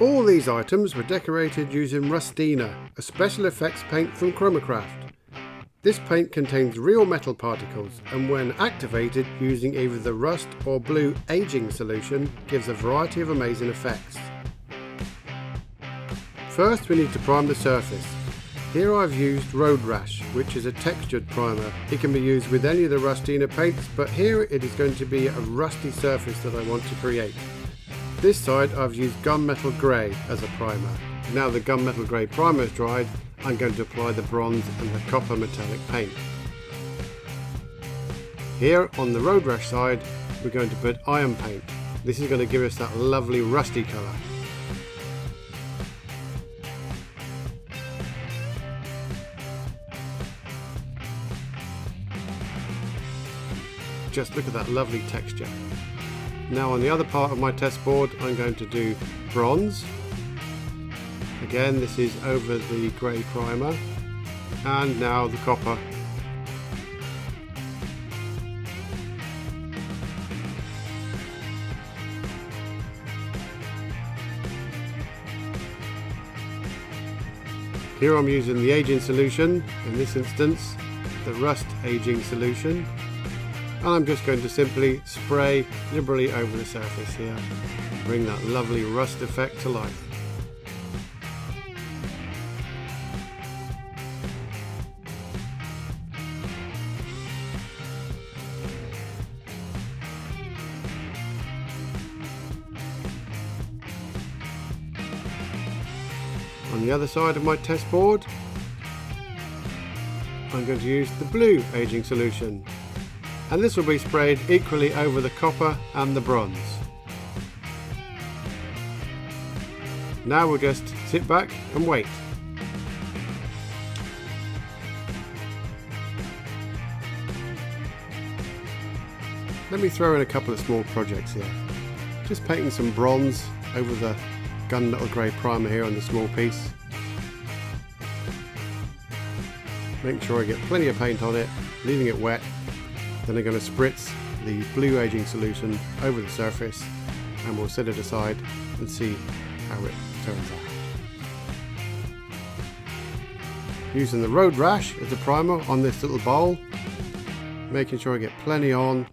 All these items were decorated using Rustina, a special effects paint from ChromaCraft. This paint contains real metal particles, and when activated using either the rust or blue aging solution gives a variety of amazing effects. First we need to prime the surface. Here I've used Road Rash, which is a textured primer. It can be used with any of the Rustina paints, but here it is going to be a rusty surface that I want to create. This side I've used Gunmetal Grey as a primer. Now the Gunmetal Grey primer is dried, I'm going to apply the bronze and the copper metallic paint. Here on the Road Rash side we're going to put iron paint. This is going to give us that lovely rusty colour. Just look at that lovely texture. Now on the other part of my test board I'm going to do bronze. Again, this is over the grey primer, and now the copper. Here I'm using the aging solution, in this instance the rust aging solution. And I'm just going to simply spray liberally over the surface here, bring that lovely rust effect to life. On the other side of my test board, I'm going to use the blue aging solution. And this will be sprayed equally over the copper and the bronze. Now we'll just sit back and wait. Let me throw in a couple of small projects here. Just painting some bronze over the Gunmetal Grey primer here on the small piece. Making sure I get plenty of paint on it, leaving it wet. Then I'm going to spritz the blue aging solution over the surface and we'll set it aside and see how it turns out. Using the Road Rash as a primer on this little bowl, making sure I get plenty on,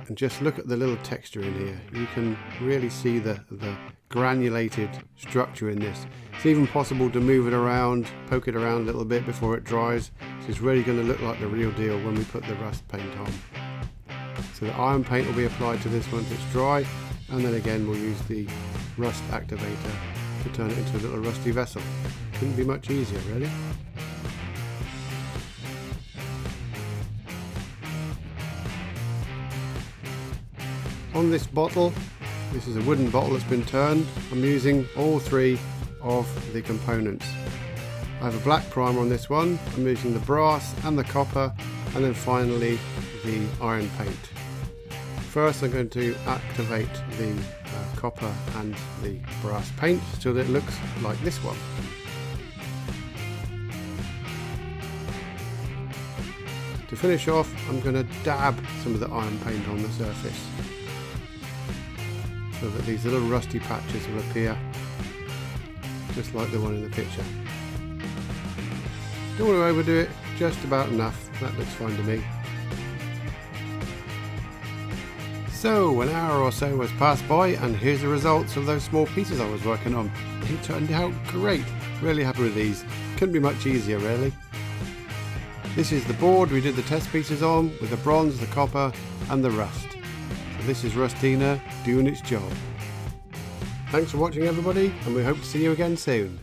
and just look at the little texture in here. You can really see the granulated structure in this. It's even possible to move it around, poke it around a little bit before it dries. So it's really going to look like the real deal when we put the rust paint on. So the iron paint will be applied to this once it's dry, and then again we'll use the rust activator to turn it into a little rusty vessel. Couldn't be much easier really. On this bottle, this is a wooden bottle that's been turned, I'm using all three of the components. I have a black primer on this one, I'm using the brass and the copper, and then finally the iron paint. First I'm going to activate the copper and the brass paint so that it looks like this one. To finish off, I'm going to dab some of the iron paint on the surface so that these little rusty patches will appear just like the one in the picture. Don't want to overdo it, just about enough, that looks fine to me. So an hour or so has passed by and here's the results of those small pieces I was working on. It turned out great, really happy with these, couldn't be much easier really. This is the board we did the test pieces on with the bronze, the copper and the rust. So this is Rustina doing its job. Thanks for watching everybody, and we hope to see you again soon.